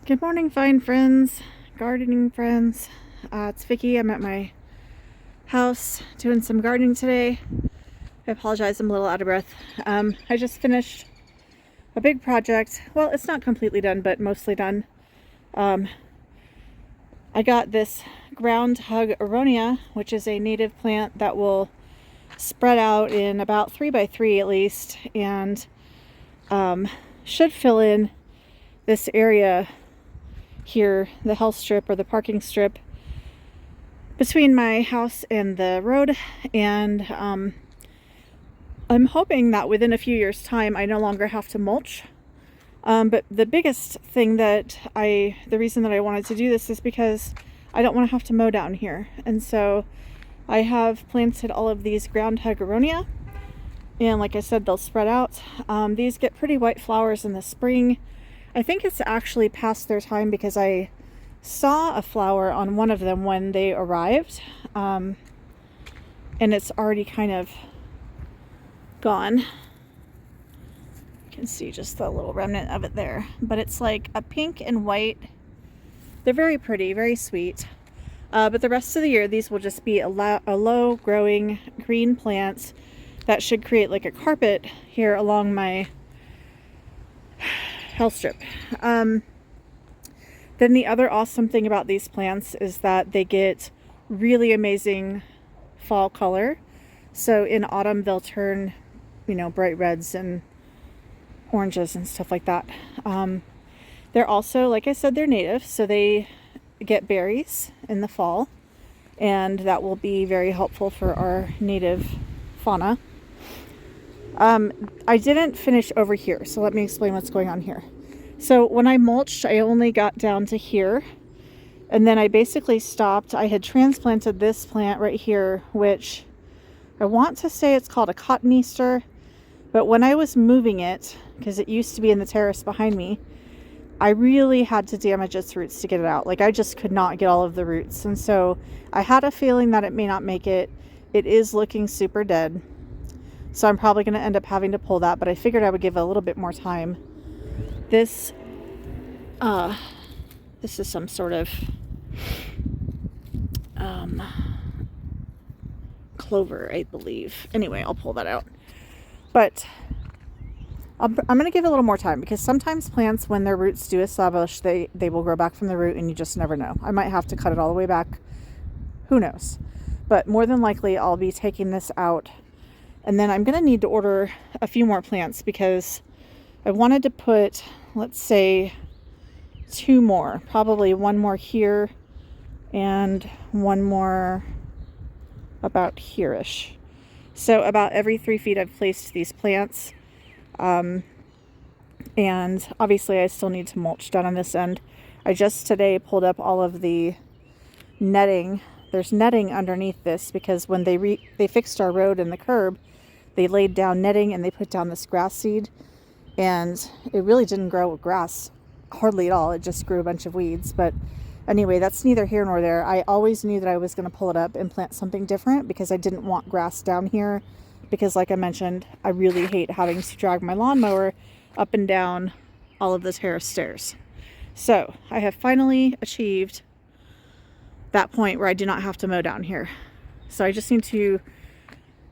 Good morning, fine friends, gardening friends. It's Vicky. I'm at my house doing some gardening today. I apologize, I'm a little out of breath. I just finished a big project. Well, it's not completely done, but mostly done. I got this ground hug aronia, which is a native plant that will spread out in about 3 by 3 at least, and should fill in this area here, the hellstrip or the parking strip between my house and the road. And I'm hoping that within a few years' time I no longer have to mulch. But the biggest thing the reason that I wanted to do this is because I don't want to have to mow down here. And so I have planted all of these ground hug aronia, and like I said, they'll spread out. These get pretty white flowers in the spring. I think it's actually past their time because I saw a flower on one of them when they arrived, and it's already kind of gone. You can see just the little remnant of it there, but it's like a pink and white. They're very pretty, very sweet. But the rest of the year, these will just be a low growing green plant that should create like a carpet here along my hellstrip. Then the other awesome thing about these plants is that they get really amazing fall color. So in autumn, they'll turn, bright reds and oranges and stuff like that. They're also, like I said, they're native, so they get berries in the fall, and that will be very helpful for our native fauna. I didn't finish over here, so let me explain what's going on here. So when I mulched, I only got down to here, and then I basically stopped. I had transplanted this plant right here, which I want to say it's called a cotoneaster, but when I was moving it, because it used to be in the terrace behind me, I really had to damage its roots to get it out. Like, I just could not get all of the roots, and so I had a feeling that it may not make it. It is looking super dead, so I'm probably going to end up having to pull that, but I figured I would give it a little bit more time. This is some sort of clover, I believe. Anyway, I'll pull that out. But I'm going to give it a little more time, because sometimes plants, when their roots do establish, they will grow back from the root, and you just never know. I might have to cut it all the way back. Who knows? But more than likely, I'll be taking this out. And then I'm going to need to order a few more plants, because I wanted to put, let's say, 2 more. Probably one more here and one more about here-ish. So about every 3 feet I've placed these plants. And obviously I still need to mulch down on this end. I just today pulled up all of the netting. There's netting underneath this, because when they fixed our road and the curb, they laid down netting and they put down this grass seed, and it really didn't grow grass hardly at all. It just grew a bunch of weeds. But anyway, that's neither here nor there. I always knew that I was going to pull it up and plant something different, because I didn't want grass down here, because like I mentioned, I really hate having to drag my lawnmower up and down all of the terrace stairs. So I have finally achieved that point where I do not have to mow down here. So I just need to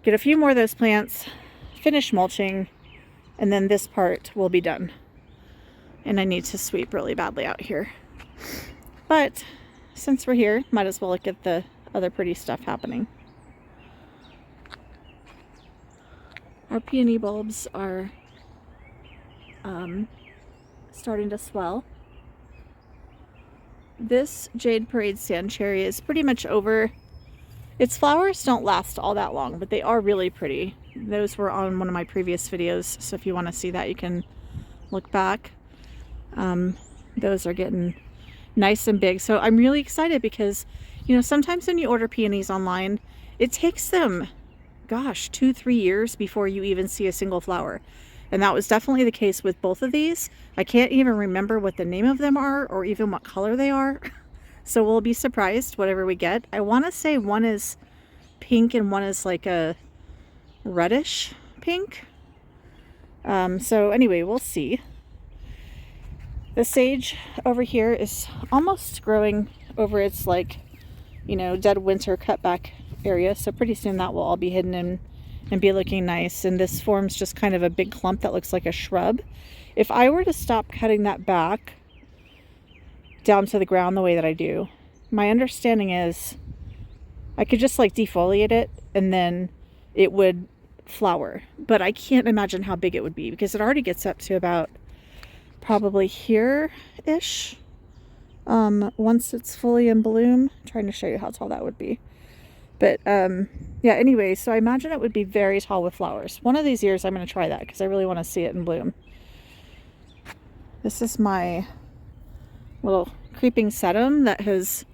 get a few more of those plants, finish mulching, and then this part will be done. And I need to sweep really badly out here. But since we're here, might as well look at the other pretty stuff happening. Our peony bulbs are starting to swell. This Jade Parade sand cherry is pretty much over. Its flowers don't last all that long, but they are really pretty. Those were on one of my previous videos, so if you want to see that, you can look back. Those are getting nice and big. So I'm really excited, because, sometimes when you order peonies online, it takes them, 2-3 years before you even see a single flower. And that was definitely the case with both of these. I can't even remember what the name of them are, or even what color they are. So we'll be surprised whatever we get. I want to say one is pink and one is like a reddish pink. So anyway, we'll see. The sage over here is almost growing over its, like, you know, dead winter cutback area. So pretty soon that will all be hidden and be looking nice. And this forms just kind of a big clump that looks like a shrub. If I were to stop cutting that back down to the ground the way that I do, my understanding is I could just like defoliate it and then it would flower. But I can't imagine how big it would be because it already gets up to about probably here-ish. Once it's fully in bloom. I'm trying to show you how tall that would be. But yeah, anyway, so I imagine it would be very tall with flowers. One of these years I'm going to try that because I really want to see it in bloom. This is my little creeping sedum that has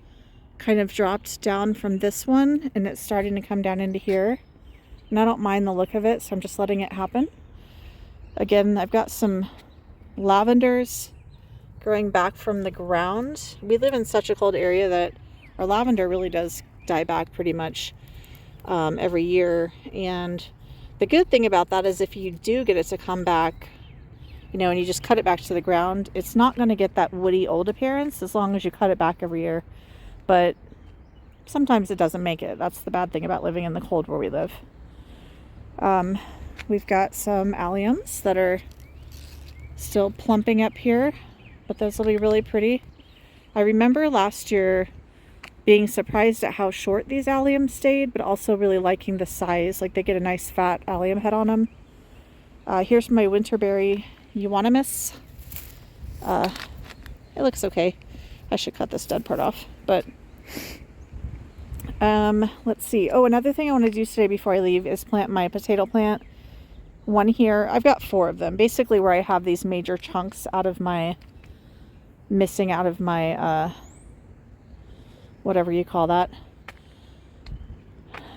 kind of dropped down from this one, and it's starting to come down into here. And I don't mind the look of it, so I'm just letting it happen. Again, I've got some lavenders growing back from the ground. We live in such a cold area that our lavender really does die back pretty much every year. And the good thing about that is if you do get it to come back, you know, and you just cut it back to the ground, it's not going to get that woody old appearance as long as you cut it back every year. But sometimes it doesn't make it. That's the bad thing about living in the cold where we live. We've got some alliums that are still plumping up here, but those will be really pretty. I remember last year being surprised at how short these alliums stayed, but also really liking the size. Like, they get a nice fat allium head on them. Here's my winterberry euonymus. It looks okay. I should cut this dead part off, but let's see. Oh, another thing I want to do today before I leave is plant my potato plant. One here. I've got 4 of them. Basically where I have these major chunks out of my, missing out of my, whatever you call that.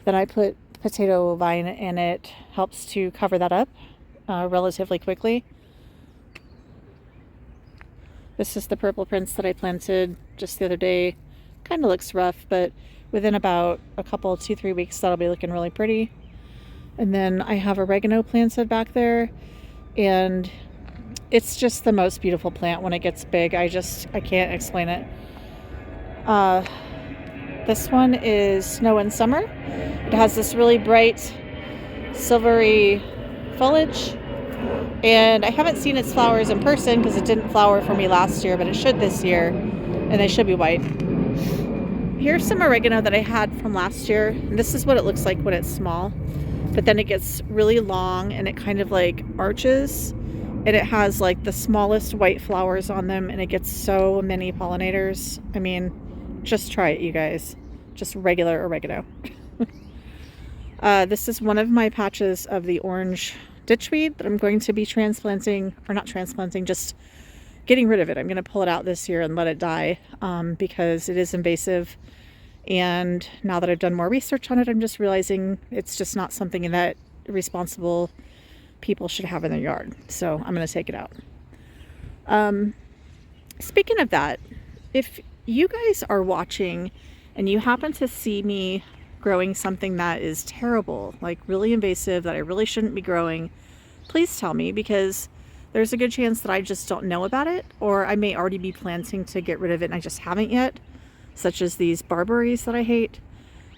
Then I put potato vine in it. Helps to cover that up relatively quickly. This is the purple prince that I planted just the other day. Kind of looks rough, but within about a couple, 2-3 weeks, that'll be looking really pretty. And then I have oregano planted back there, and it's just the most beautiful plant when it gets big. I can't explain it. This one is Snow and Summer. It has this really bright silvery foliage, and I haven't seen its flowers in person because it didn't flower for me last year, but it should this year, and they should be white. Here's some oregano that I had from last year. And this is what it looks like when it's small, but then it gets really long and it kind of like arches, and it has like the smallest white flowers on them, and it gets so many pollinators. I mean, just try it, you guys. Just regular oregano. This is one of my patches of the orange ditchweed that I'm going to be transplanting, or not transplanting, just getting rid of it. I'm going to pull it out this year and let it die because it is invasive. And now that I've done more research on it, I'm just realizing it's just not something that responsible people should have in their yard. So I'm going to take it out. Speaking of that, if you guys are watching and you happen to see me growing something that is terrible, like really invasive, that I really shouldn't be growing, please tell me, because there's a good chance that I just don't know about it, or I may already be planting to get rid of it and I just haven't yet, such as these barberries that I hate.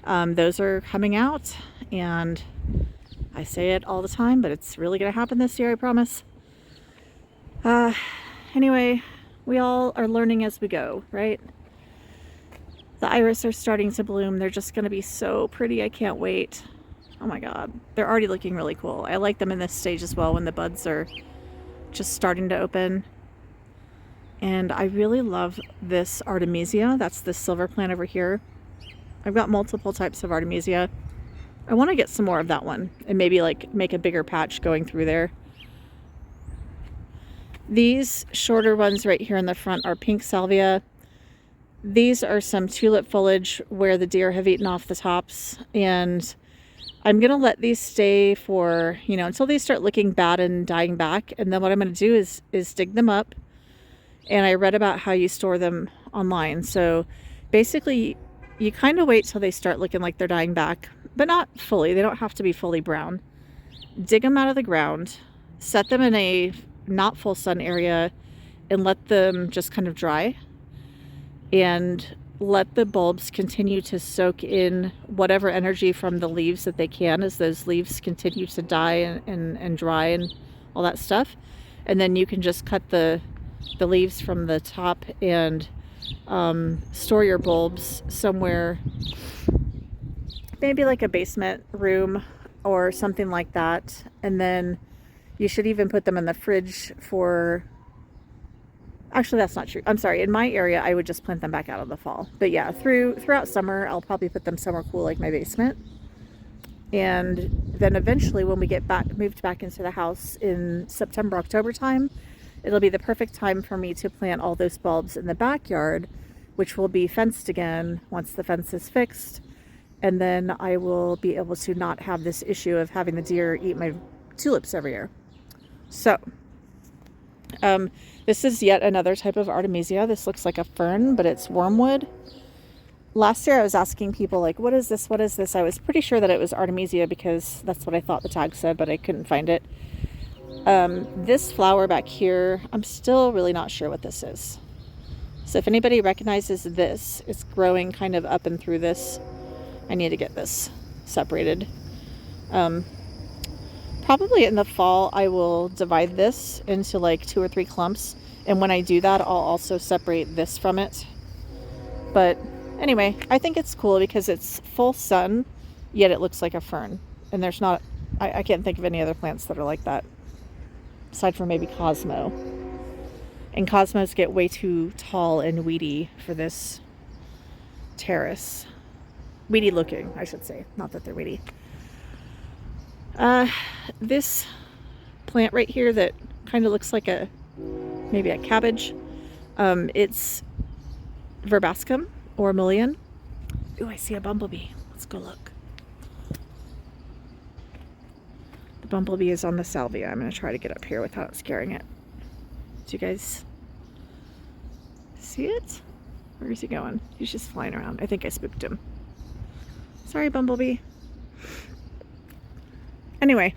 Those are coming out, and I say it all the time, but it's really going to happen this year, I promise. Anyway, we all are learning as we go, right? The iris are starting to bloom. They're just going to be so pretty. I can't wait. Oh my god. They're already looking really cool. I like them in this stage as well when the buds are just starting to open. And I really love this Artemisia. That's the silver plant over here. I've got multiple types of Artemisia. I want to get some more of that one and maybe like make a bigger patch going through there. These shorter ones right here in the front are pink salvia. These are some tulip foliage where the deer have eaten off the tops, and I'm going to let these stay for, you know, until they start looking bad and dying back. And then what I'm going to do is dig them up. And I read about how you store them online. So basically you kind of wait till they start looking like they're dying back, but not fully. They don't have to be fully brown. Dig them out of the ground, set them in a not full sun area, and let them just kind of dry, and let the bulbs continue to soak in whatever energy from the leaves that they can as those leaves continue to die and dry and all that stuff. And then you can just cut the leaves from the top and store your bulbs somewhere, maybe like a basement room or something like that. And then you should even put them in the fridge for, actually that's not true, I'm sorry, in my area I would just plant them back out in the fall. But yeah, throughout summer I'll probably put them somewhere cool like my basement. And then eventually when we get moved back into the house in September, October time, it'll be the perfect time for me to plant all those bulbs in the backyard, which will be fenced again once the fence is fixed. And then I will be able to not have this issue of having the deer eat my tulips every year. So, this is yet another type of Artemisia. This looks like a fern, but it's wormwood. Last year I was asking people like, what is this? What is this? I was pretty sure that it was Artemisia because that's what I thought the tag said, but I couldn't find it. This flower back here, I'm still really not sure what this is. So if anybody recognizes this, it's growing kind of up and through this. I need to get this separated. Probably in the fall I will divide this into like 2 or 3 clumps, and when I do that I'll also separate this from it. But anyway, I think it's cool because it's full sun, yet it looks like a fern. And there's not, I can't think of any other plants that are like that, aside from maybe Cosmo. And Cosmos get way too tall and weedy for this terrace. Weedy looking, I should say. Not that they're weedy. This plant right here that kind of looks like maybe a cabbage. It's verbascum or mullein. Ooh, I see a bumblebee. Let's go look. The bumblebee is on the salvia. I'm going to try to get up here without scaring it. Do you guys see it? Where is he going? He's just flying around. I think I spooked him. Sorry, bumblebee. Anyway,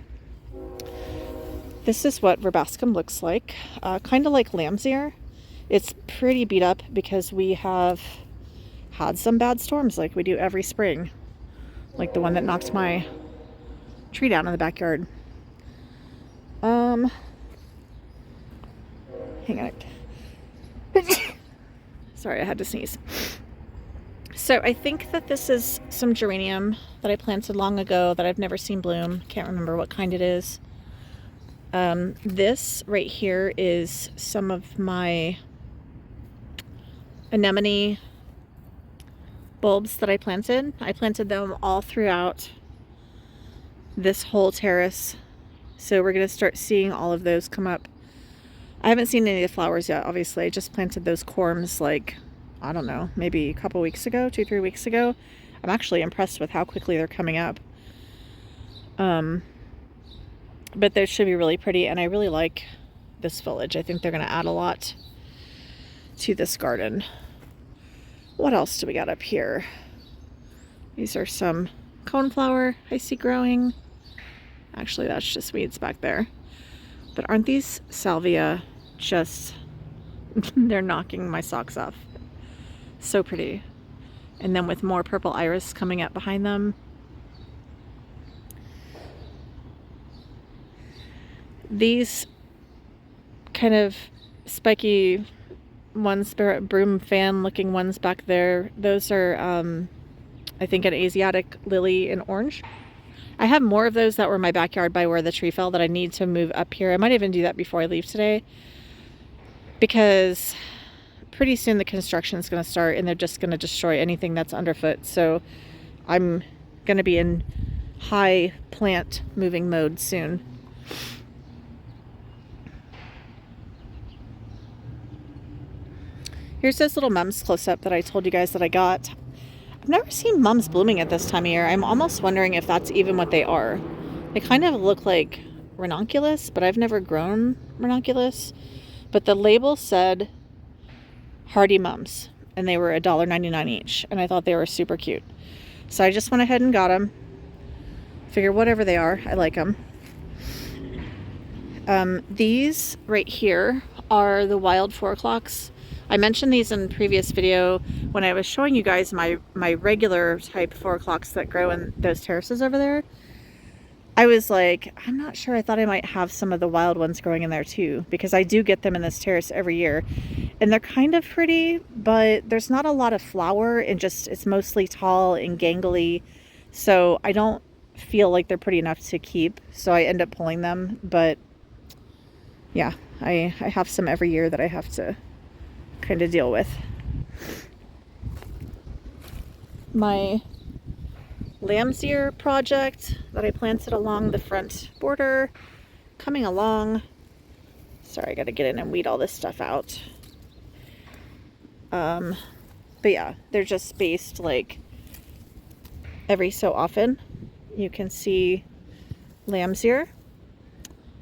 this is what verbascum looks like. Kind of like lamb's ear. It's pretty beat up because we have had some bad storms like we do every spring. Like the one that knocked my tree down in the backyard. Hang on. Sorry, I had to sneeze. So I think that this is some geranium that I planted long ago that I've never seen bloom. Can't remember what kind it is. This right here is some of my anemone bulbs that I planted. I planted them all throughout this whole terrace. So we're going to start seeing all of those come up. I haven't seen any of the flowers yet, obviously. I just planted those corms like, I don't know, maybe a couple weeks ago, 2-3 weeks ago. I'm actually impressed with how quickly they're coming up. But they should be really pretty, and I really like this foliage. I think they're going to add a lot to this garden. What else do we got up here? These are some coneflower I see growing. Actually, that's just weeds back there. But aren't these salvia just, they're knocking my socks off. So pretty. And then with more purple iris coming up behind them. These kind of spiky ones, broom fan looking ones back there, those are I think an Asiatic lily in orange. I have more of those that were in my backyard by where the tree fell that I need to move up here. I might even do that before I leave today, because pretty soon the construction is going to start and they're just going to destroy anything that's underfoot. So I'm going to be in high plant moving mode soon. Here's those little mums close up that I told you guys that I got. I've never seen mums blooming at this time of year. I'm almost wondering if that's even what they are. They kind of look like ranunculus, but I've never grown ranunculus. But the label said hardy mums, and they were $1.99 each, and I thought they were super cute. So I just went ahead and got them. Figure whatever they are, I like them. These right here are the wild 4 o'clocks. I mentioned these in a previous video when I was showing you guys my regular type 4 o'clocks that grow in those terraces over there. I was like, I'm not sure. I thought I might have some of the wild ones growing in there too, because I do get them in this terrace every year. And they're kind of pretty, but there's not a lot of flower, and just it's mostly tall and gangly. So I don't feel like they're pretty enough to keep. So I end up pulling them. But yeah, I have some every year that I have to kind of deal with. My lamb's ear project that I planted along the front border, coming along. Sorry, I gotta get in and weed all this stuff out. But yeah, they're just spaced like every so often. You can see lamb's ear.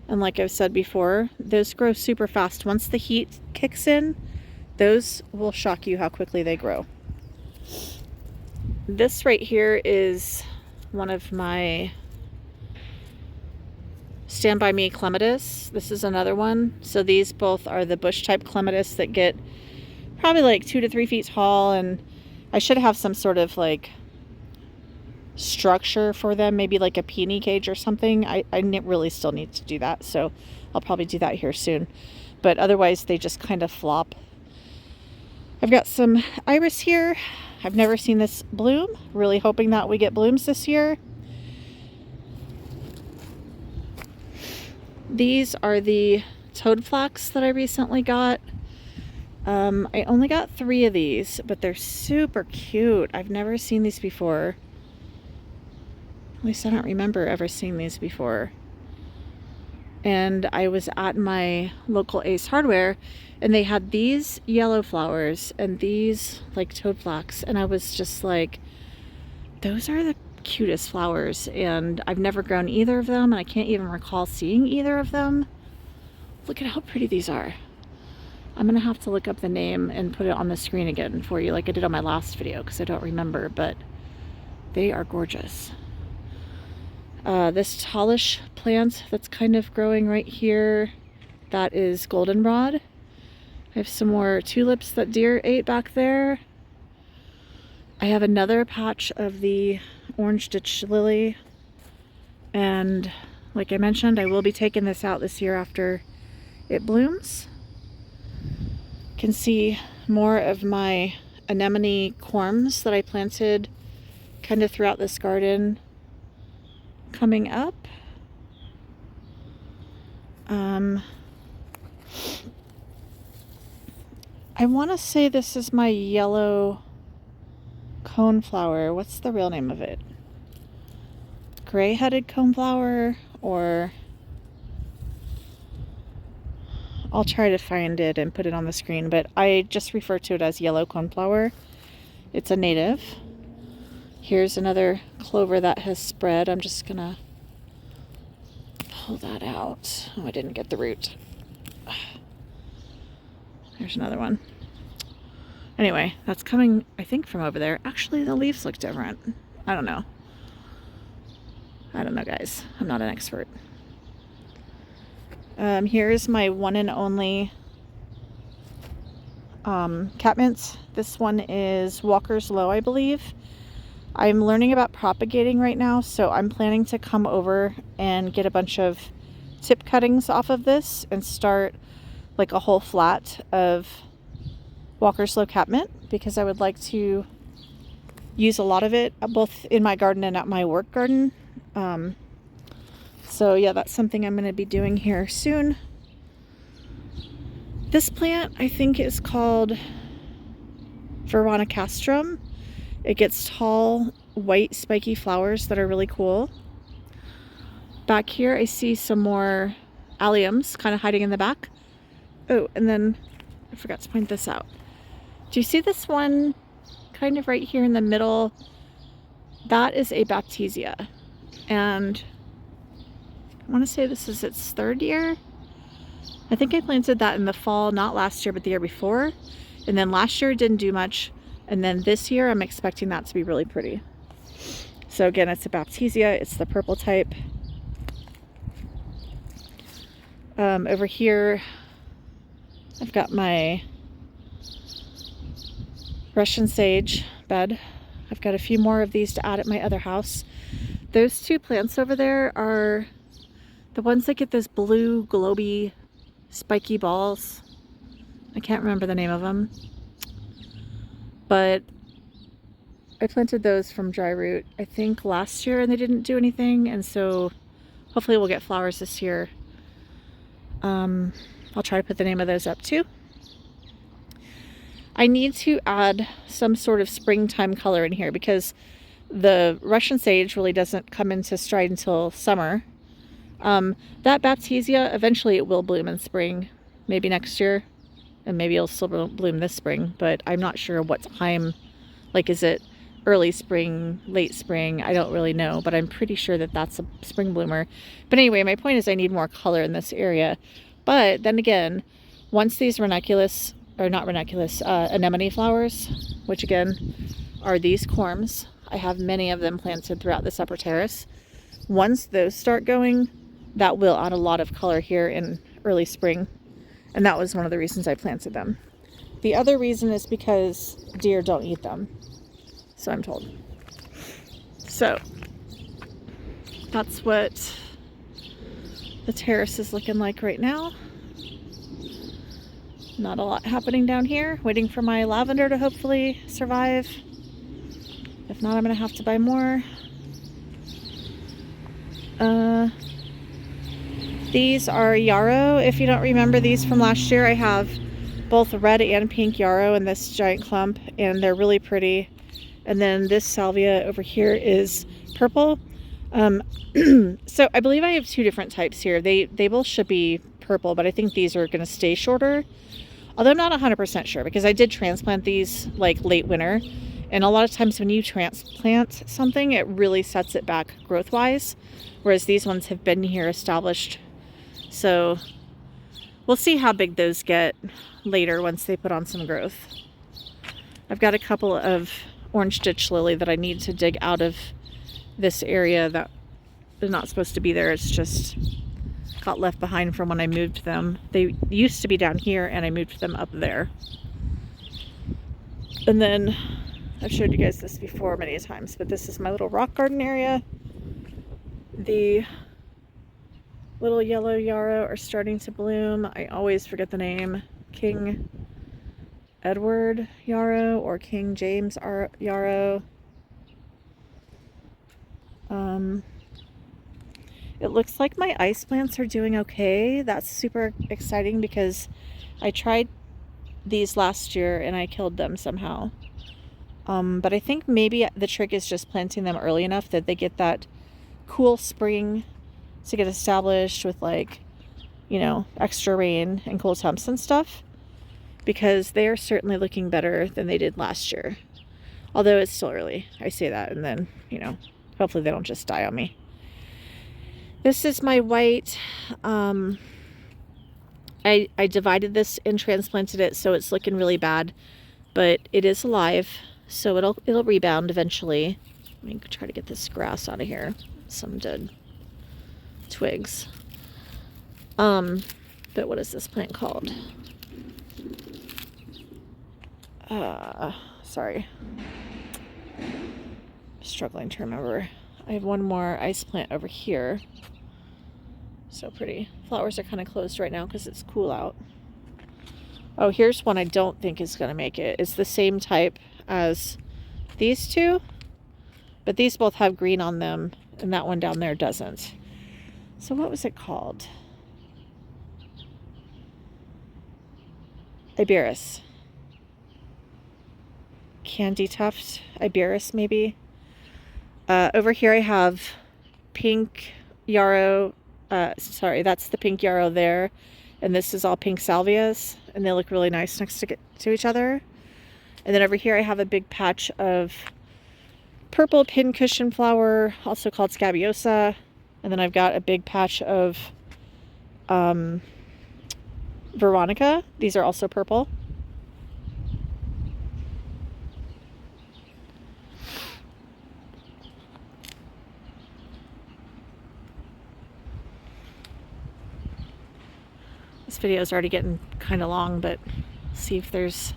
And like I've said before, those grow super fast. Once the heat kicks in, those will shock you how quickly they grow. This right here is one of my Stand By Me clematis. This is another one. So these both are the bush type clematis that get probably like 2 to 3 feet tall, and I should have some sort of like structure for them, maybe like a peony cage or something. I really still need to do that, so I'll probably do that here soon. But otherwise they just kind of flop. I've got some iris here. I've never seen this bloom. Really hoping that we get blooms this year. These are the toadflax that I recently got. I only got 3 of these, but they're super cute. I've never seen these before. At least I don't remember ever seeing these before. And I was at my local Ace Hardware, and they had these yellow flowers and these like toadflax, and I was just like, those are the cutest flowers, and I've never grown either of them, and I can't even recall seeing either of them. Look at how pretty these are. I'm gonna have to look up the name and put it on the screen again for you like I did on my last video, because I don't remember, but they are gorgeous. This tallish plant that's kind of growing right here, that is goldenrod. I have some more tulips that deer ate back there. I have another patch of the orange ditch lily, and like I mentioned, I will be taking this out this year after it blooms. You can see more of my anemone corms that I planted kind of throughout this garden coming up. I want to say this is my yellow coneflower. What's the real name of it? Gray-headed coneflower, or I'll try to find it and put it on the screen, but I just refer to it as yellow coneflower. It's a native. Here's another clover that has spread. I'm just gonna pull that out. Oh, I didn't get the root. There's another one. Anyway, that's coming, I think, from over there. Actually, the leaves look different. I don't know. I don't know, guys. I'm not an expert. Here's my one and only catmint. This one is Walker's Low, I believe. I'm learning about propagating right now, so I'm planning to come over and get a bunch of tip cuttings off of this and start like a whole flat of Walker's Low catmint, because I would like to use a lot of it both in my garden and at my work garden. So yeah, that's something I'm going to be doing here soon. This plant I think is called Veronicastrum. It gets tall, white, spiky flowers that are really cool. Back here I see some more alliums kind of hiding in the back. Oh, and then I forgot to point this out. Do you see this one kind of right here in the middle? That is a Baptisia. And I want to say this is its 3rd year. I think I planted that in the fall, not last year, but the year before. And then last year it didn't do much. And then this year I'm expecting that to be really pretty. So again, it's a Baptisia. It's the purple type. Over here, I've got my Russian sage bed. I've got a few more of these to add at my other house. Those two plants over there are the ones that get those blue globy spiky balls. I can't remember the name of them, but I planted those from dry root I think last year and they didn't do anything, and so hopefully we'll get flowers this year. I'll try to put the name of those up too. I need to add some sort of springtime color in here because the Russian sage really doesn't come into stride until summer. That Baptisia, eventually it will bloom in spring, maybe next year, and maybe it'll still bloom this spring, but I'm not sure what time. Like, is it early spring, late spring? I don't really know, but I'm pretty sure that that's a spring bloomer. But anyway, my point is I need more color in this area. But then again, once these ranunculus, or not ranunculus, anemone flowers, which again are these corms, I have many of them planted throughout this upper terrace. Once those start going, that will add a lot of color here in early spring. And that was one of the reasons I planted them. The other reason is because deer don't eat them, so I'm told. So that's what the terrace is looking like right now. Not a lot happening down here. Waiting for my lavender to hopefully survive. If not, I'm gonna have to buy more. These are yarrow. If you don't remember these from last year, I have both red and pink yarrow in this giant clump, and they're really pretty. And then this salvia over here is purple. So I believe I have two different types here. They both should be purple, but I think these are going to stay shorter. Although I'm not 100% sure because I did transplant these like late winter. And a lot of times when you transplant something, it really sets it back growth-wise. Whereas these ones have been here established. So we'll see how big those get later once they put on some growth. I've got a couple of orange ditch lily that I need to dig out of this area that is not supposed to be there. It's just got left behind from when I moved them. They used to be down here and I moved them up there. And then I've showed you guys this before many times, but this is my little rock garden area. The little yellow yarrow are starting to bloom. I always forget the name. King Edward yarrow or King James yarrow. It looks like my ice plants are doing okay. That's super exciting because I tried these last year and I killed them somehow. But I think maybe the trick is just planting them early enough that they get that cool spring to get established with, like, you know, extra rain and cool temps and stuff, because they are certainly looking better than they did last year. Although it's still early. I say that and then, you know, hopefully they don't just die on me. This is my white. I divided this and transplanted it, so it's looking really bad, but it is alive, so it'll rebound eventually. Let me try to get this grass out of here. Some dead twigs. But what is this plant called? Sorry. Struggling to remember. I have one more ice plant over here. So pretty. Flowers are kind of closed right now because it's cool out. Oh, here's one I don't think is going to make it. It's the same type as these two, but these both have green on them, and that one down there doesn't. So what was it called? Iberis. Candy tuft. Iberis, maybe. Over here I have pink yarrow. Sorry, that's the pink yarrow there. And this is all pink salvias. And they look really nice next to each other. And then over here I have a big patch of purple pincushion flower, also called scabiosa. And then I've got a big patch of veronica. These are also purple. This video is already getting kind of long, but see if there's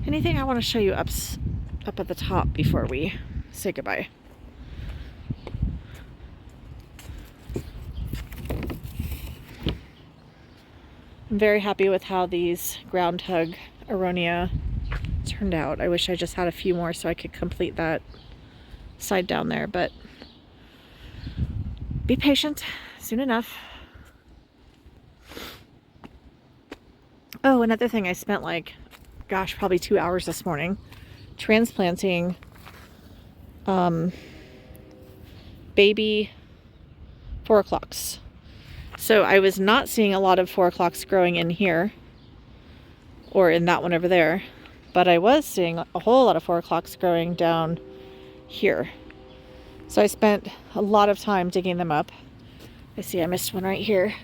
anything I want to show you up at the top before we say goodbye. I'm very happy with how these ground hug aronia turned out. I wish I just had a few more so I could complete that side down there, but be patient, soon enough. Oh, another thing, I spent like, gosh, probably 2 hours this morning transplanting baby 4 o'clocks. So I was not seeing a lot of 4 o'clocks growing in here or in that one over there, but I was seeing a whole lot of 4 o'clocks growing down here. So I spent a lot of time digging them up. I see I missed one right here.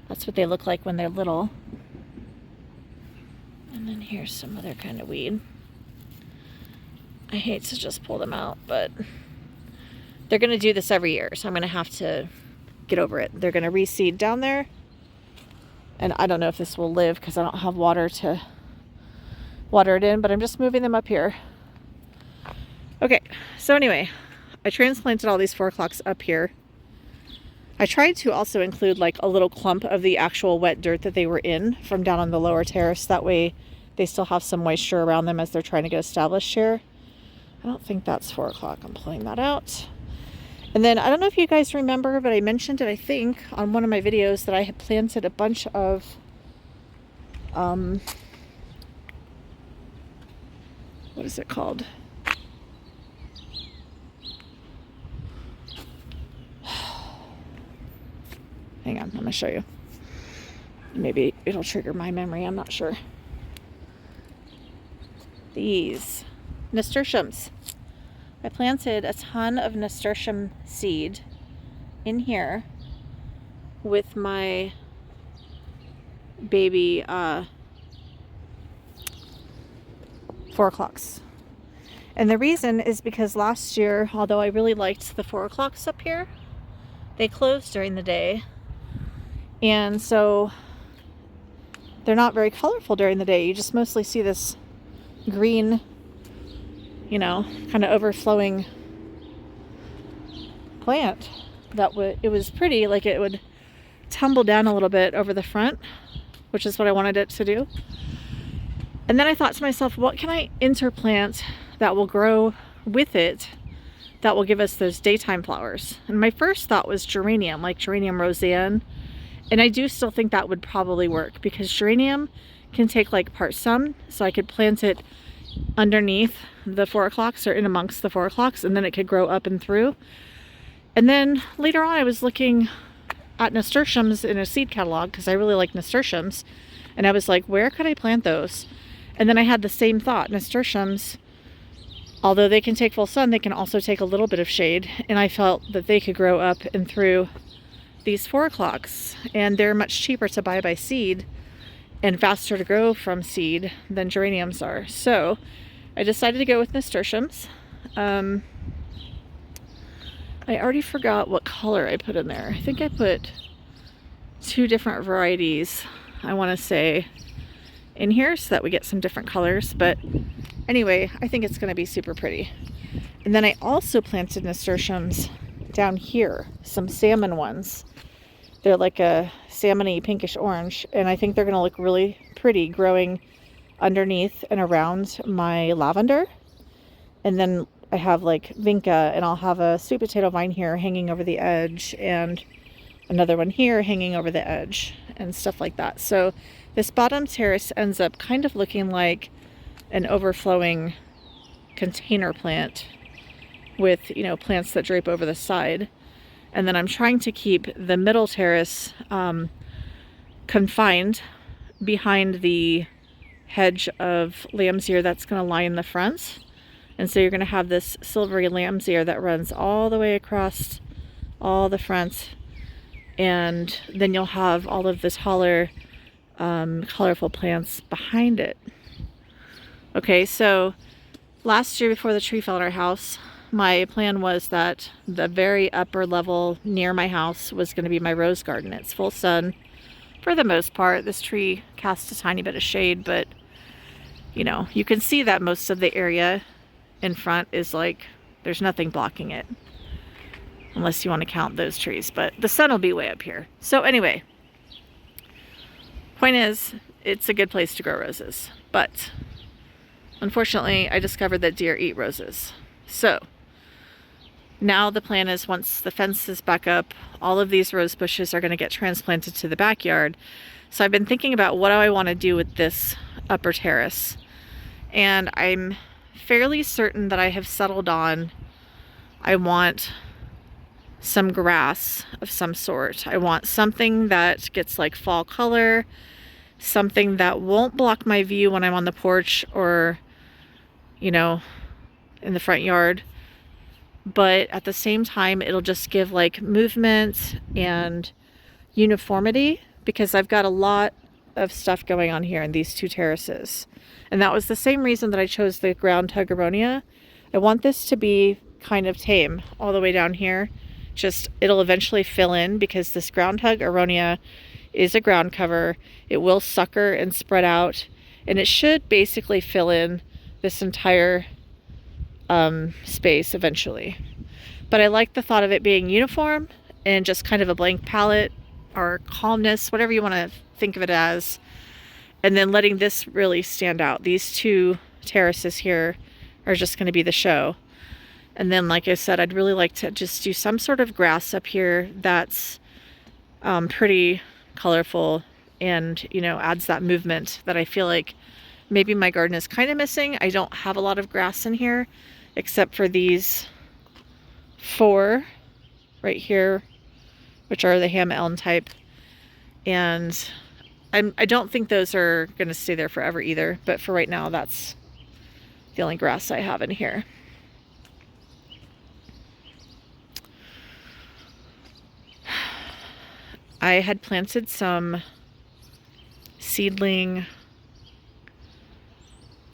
That's what they look like when they're little. And then here's some other kind of weed. I hate to just pull them out, but they're going to do this every year, so I'm going to have to get over it. They're going to reseed down there, and I don't know if this will live because I don't have water to water it in, but I'm just moving them up here. Okay, so anyway, I transplanted all these 4 o'clocks up here. I tried to also include like a little clump of the actual wet dirt that they were in from down on the lower terrace. That way they still have some moisture around them as they're trying to get established here. I don't think that's 4 o'clock. I'm pulling that out. And then I don't know if you guys remember, but I mentioned it, I think, on one of my videos that I had planted a bunch of what is it called? Hang on, I'm going to show you. Maybe it'll trigger my memory, I'm not sure. These nasturtiums. I planted a ton of nasturtium seed in here with my baby 4 o'clocks. And the reason is because last year, although I really liked the 4 o'clocks up here, they closed during the day. And so they're not very colorful during the day. You just mostly see this green, you know, kind of overflowing plant. It was pretty, like it would tumble down a little bit over the front, which is what I wanted it to do. And then I thought to myself, what can I interplant that will grow with it that will give us those daytime flowers? And my first thought was geranium, like geranium roseanne. And I do still think that would probably work because geranium can take like part sun, so I could plant it underneath the 4 o'clocks or in amongst the 4 o'clocks, and then it could grow up and through. And then later on I was looking at nasturtiums in a seed catalog because I really like nasturtiums, and I was like, where could I plant those? And then I had the same thought. Nasturtiums, although they can take full sun, they can also take a little bit of shade, and I felt that they could grow up and through these 4 o'clocks, and they're much cheaper to buy by seed and faster to grow from seed than geraniums are. So I decided to go with nasturtiums. I already forgot what color I put in there. I think I put 2 different varieties, I want to say, in here so that we get some different colors. But anyway, I think it's going to be super pretty. And then I also planted nasturtiums down here, some salmon ones. They're like a salmon-y pinkish orange, and I think they're going to look really pretty growing underneath and around my lavender. And then I have like vinca, and I'll have a sweet potato vine here hanging over the edge, and another one here hanging over the edge, and stuff like that. So this bottom terrace ends up kind of looking like an overflowing container plant with, you know, plants that drape over the side. And then I'm trying to keep the middle terrace confined behind the hedge of lamb's ear that's going to line the front. And so you're going to have this silvery lamb's ear that runs all the way across all the front. And then you'll have all of the taller, colorful plants behind it. Okay, so last year before the tree fell at our house, my plan was that the very upper level near my house was going to be my rose garden. It's full sun for the most part. This tree casts a tiny bit of shade, but you know, you can see that most of the area in front is like, there's nothing blocking it. Unless you want to count those trees, but the sun will be way up here. So anyway, point is, it's a good place to grow roses, but unfortunately I discovered that deer eat roses. So now the plan is, once the fence is back up, all of these rose bushes are going to get transplanted to the backyard. So I've been thinking about what do I want to do with this upper terrace, and I'm fairly certain that I have settled on, I want some grass of some sort. I want something that gets like fall color, something that won't block my view when I'm on the porch or, you know, in the front yard, but at the same time it'll just give like movement and uniformity, because I've got a lot of stuff going on here in these two terraces. And that was the same reason that I chose the ground huggeronia. I want this to be kind of tame all the way down here. Just, it'll eventually fill in, because this ground huggeronia is a ground cover. It will sucker and spread out, and it should basically fill in this entire space eventually. But I like the thought of it being uniform and just kind of a blank palette or calmness, whatever you want to think of it as, and then letting this really stand out. These two terraces here are just going to be the show. And then, like I said, I'd really like to just do some sort of grass up here that's pretty colorful and, you know, adds that movement that I feel like maybe my garden is kind of missing. I don't have a lot of grass in here except for these 4 right here, which are the ham elm type. And I don't think those are going to stay there forever either. But for right now, that's the only grass I have in here. I had planted some seedling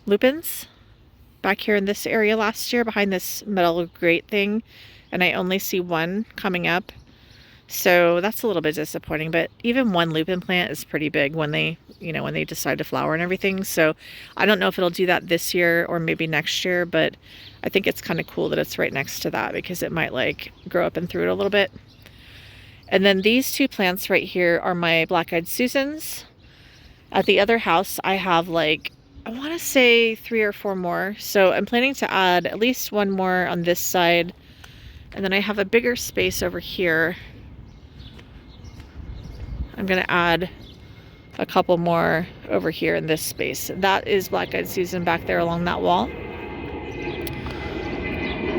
lupins back here in this area last year behind this metal grate thing, and I only see one coming up. So that's a little bit disappointing, but even one lupin plant is pretty big when they, you know, when they decide to flower and everything. So I don't know if it'll do that this year or maybe next year, but I think it's kind of cool that it's right next to that, because it might like grow up and through it a little bit. And then these 2 plants right here are my black-eyed Susans. At the other house, I have like, I want to say 3 or 4 more. So I'm planning to add at least 1 more on this side. And then I have a bigger space over here. I'm going to add a couple more over here in this space. That is black-eyed Susan back there along that wall.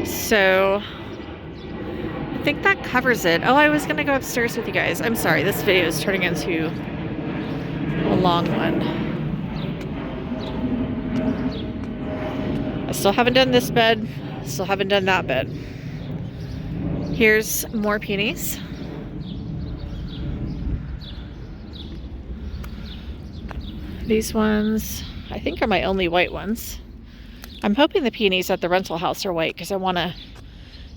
So I think that covers it. Oh, I was going to go upstairs with you guys. I'm sorry, this video is turning into a long one. I still haven't done this bed. Still haven't done that bed. Here's more peonies. These ones, I think, are my only white ones. I'm hoping the peonies at the rental house are white, because I want to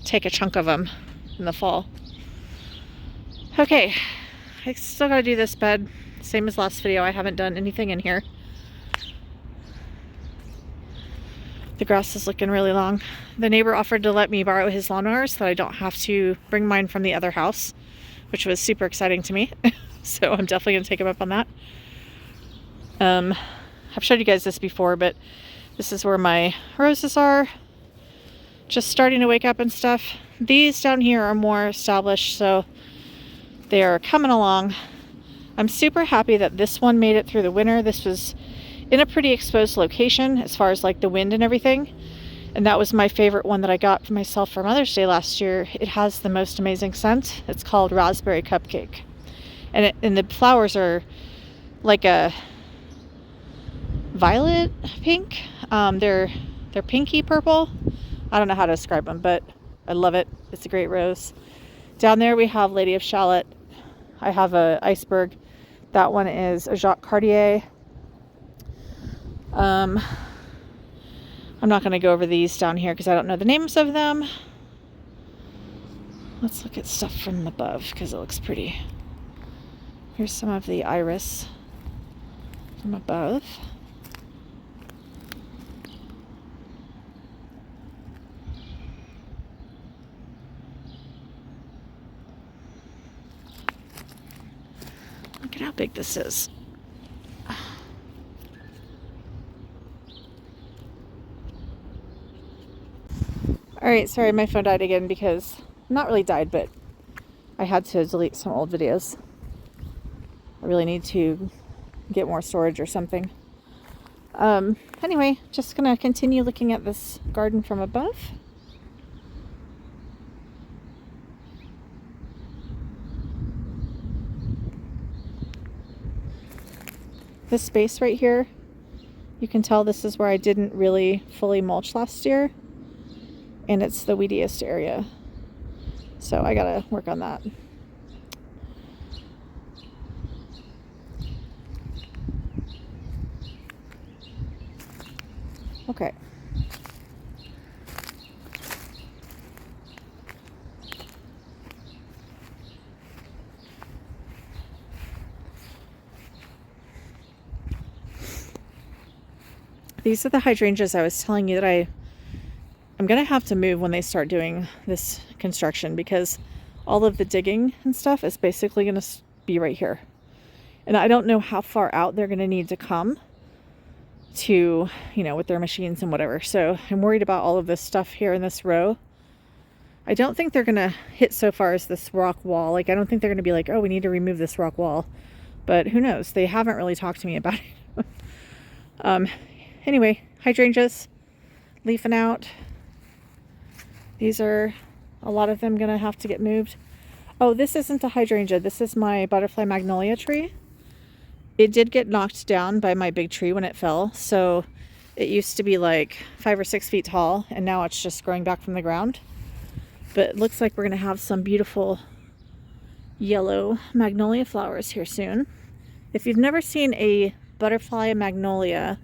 take a chunk of them in the fall. Okay, I still gotta do this bed. Same as last video, I haven't done anything in here. The grass is looking really long. The neighbor offered to let me borrow his lawnmower so that I don't have to bring mine from the other house, which was super exciting to me. So I'm definitely gonna take him up on that. I've showed you guys this before, but this is where my roses are, just starting to wake up and stuff. These down here are more established, so they are coming along. I'm super happy that this one made it through the winter. This was in a pretty exposed location as far as like the wind and everything, and that was my favorite one that I got for myself for Mother's Day last year. It has the most amazing scent. It's called Raspberry Cupcake, and the flowers are like a violet pink. They're pinky purple. I don't know how to describe them, but I love it. It's a great rose. Down there we have Lady of Shalott. I have a iceberg. That one is a Jacques Cartier. I'm not going to go over these down here because I don't know the names of them. Let's look at stuff from above because it looks pretty. Here's some of the iris from above. Look at how big this is. Alright, sorry, my phone died again because, not really died, but I had to delete some old videos. I really need to get more storage or something. Anyway, just gonna continue looking at this garden from above. This space right here, you can tell this is where I didn't really fully mulch last year, and it's the weediest area. So I gotta work on that. Okay. These are the hydrangeas I was telling you that I'm going to have to move when they start doing this construction, because all of the digging and stuff is basically going to be right here. And I don't know how far out they're going to need to come to, you know, with their machines and whatever. So I'm worried about all of this stuff here in this row. I don't think they're going to hit so far as this rock wall. Like, I don't think they're going to be like, oh, we need to remove this rock wall. But who knows? They haven't really talked to me about it. Anyway, hydrangeas, leafing out. These are, a lot of them, going to have to get moved. Oh, this isn't a hydrangea. This is my butterfly magnolia tree. It did get knocked down by my big tree when it fell. So it used to be like 5 or 6 feet tall, and now it's just growing back from the ground. But it looks like we're going to have some beautiful yellow magnolia flowers here soon. If you've never seen a butterfly magnolia,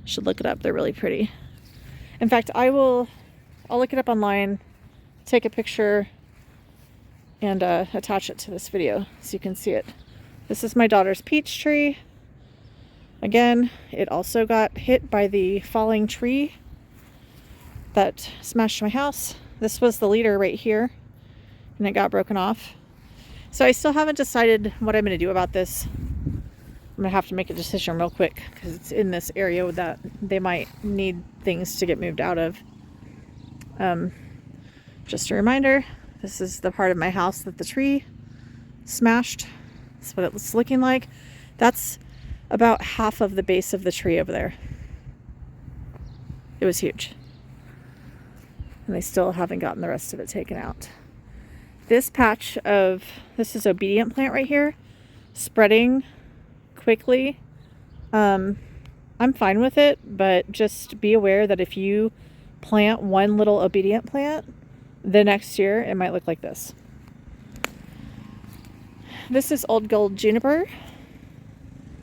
you should look it up. They're really pretty. In fact, I'll look it up online, take a picture, and attach it to this video so you can see it. This is my daughter's peach tree. Again, it also got hit by the falling tree that smashed my house. This was the leader right here, and it got broken off. So I still haven't decided what I'm going to do about this. I'm going to have to make a decision real quick because it's in this area that they might need things to get moved out of. Just a reminder, this is the part of my house that the tree smashed. That's what it's looking like. That's about half of the base of the tree over there. It was huge. And they still haven't gotten the rest of it taken out. This patch of, this is obedient plant right here, spreading quickly. I'm fine with it, but just be aware that if you plant one little obedient plant, the next year it might look like this. This is old gold juniper.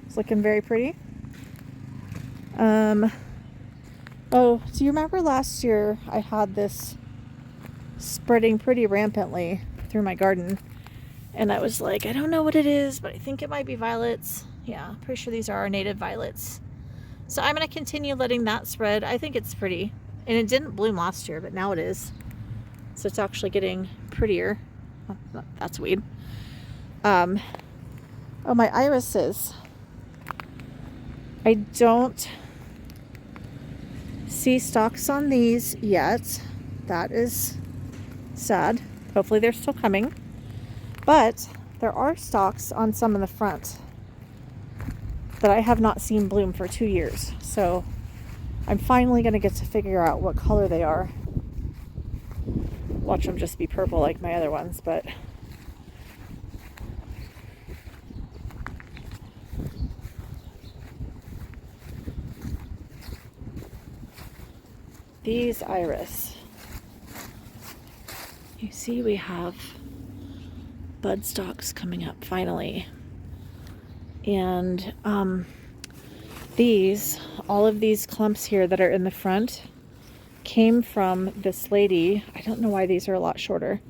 It's looking very pretty. Oh, do you remember last year I had this spreading pretty rampantly through my garden, and I was like, I don't know what it is, but I think it might be violets. Yeah, pretty sure these are our native violets. So I'm going to continue letting that spread. I think it's pretty, and it didn't bloom last year, but now it is. So it's actually getting prettier. Oh, that's weed. Oh, my irises. I don't see stalks on these yet. That is sad. Hopefully they're still coming. But there are stalks on some in the front that I have not seen bloom for 2 years. So I'm finally going to get to figure out what color they are. Watch them just be purple like my other ones, but these iris, you see we have bud stalks coming up finally. And all of these clumps here that are in the front came from this lady. I don't know why these are a lot shorter.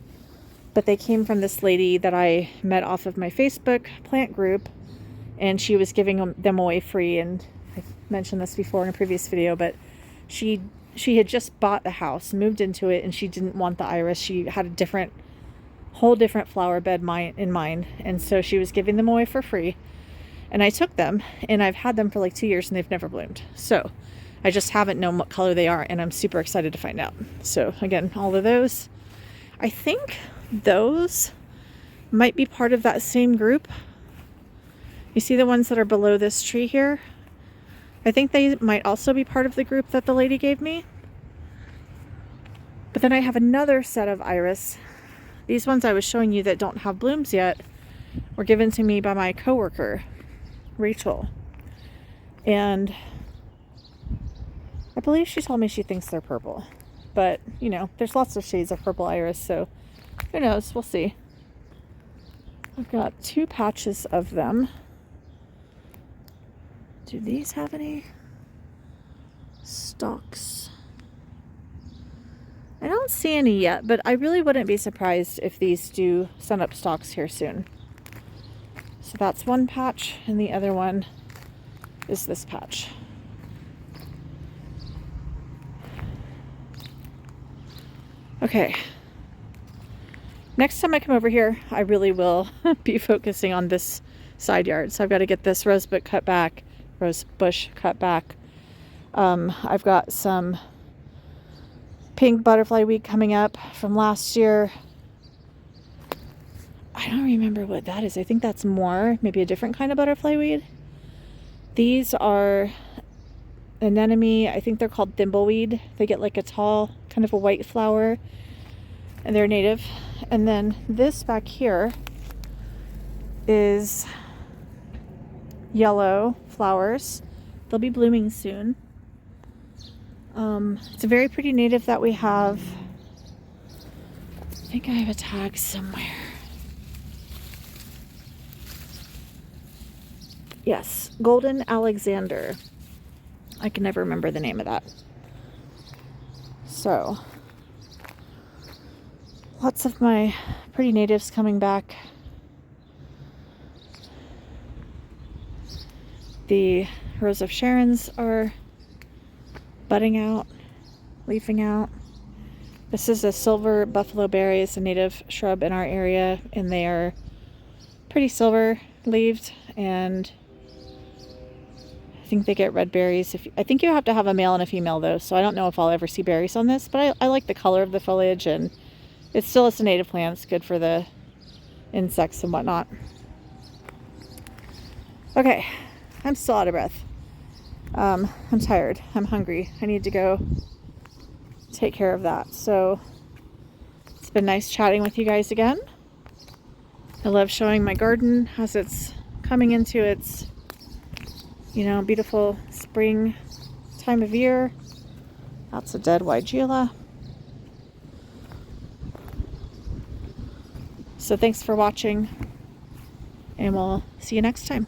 But they came from this lady that I met off of my Facebook plant group, and she was giving them away free. And I've mentioned this before in a previous video, but she had just bought the house, moved into it, and she didn't want the iris. She had a whole different flower bed in mind, and so she was giving them away for free. And I took them, and I've had them for like 2 years, and they've never bloomed. So I just haven't known what color they are, and I'm super excited to find out. So again, all of those, I think those might be part of that same group. You see the ones that are below this tree here? I think they might also be part of the group that the lady gave me. But then I have another set of iris. These ones I was showing you that don't have blooms yet were given to me by my coworker, Rachel. And I believe she told me she thinks they're purple. But, you know, there's lots of shades of purple iris, so who knows? We'll see. I've got 2 patches of them. Do these have any stalks? I don't see any yet, but I really wouldn't be surprised if these do send up stalks here soon. So that's one patch, and the other one is this patch. Okay. Next time I come over here, I really will be focusing on this side yard. So I've got to get this rose bush cut back. I've got some pink butterfly weed coming up from last year. I don't remember what that is. I think that's maybe a different kind of butterfly weed. These are anemone. I think they're called thimbleweed. They get like a tall, kind of a white flower, and they're native. And then this back here is yellow flowers. They'll be blooming soon. It's a very pretty native that we have. I think I have a tag somewhere. Yes, Golden Alexander. I can never remember the name of that. So, lots of my pretty natives coming back. The Rose of Sharon's are budding out, leafing out. This is a silver buffalo berry. It's a native shrub in our area, and they are pretty silver leaved, and I think they get red berries. I think you have to have a male and a female though, so I don't know if I'll ever see berries on this, but I like the color of the foliage, and it's a native plant. It's good for the insects and whatnot. Okay, I'm still out of breath. I'm tired. I'm hungry. I need to go take care of that. So it's been nice chatting with you guys again. I love showing my garden as it's coming into its, beautiful spring time of year. That's a dead Weigela. So thanks for watching, and we'll see you next time.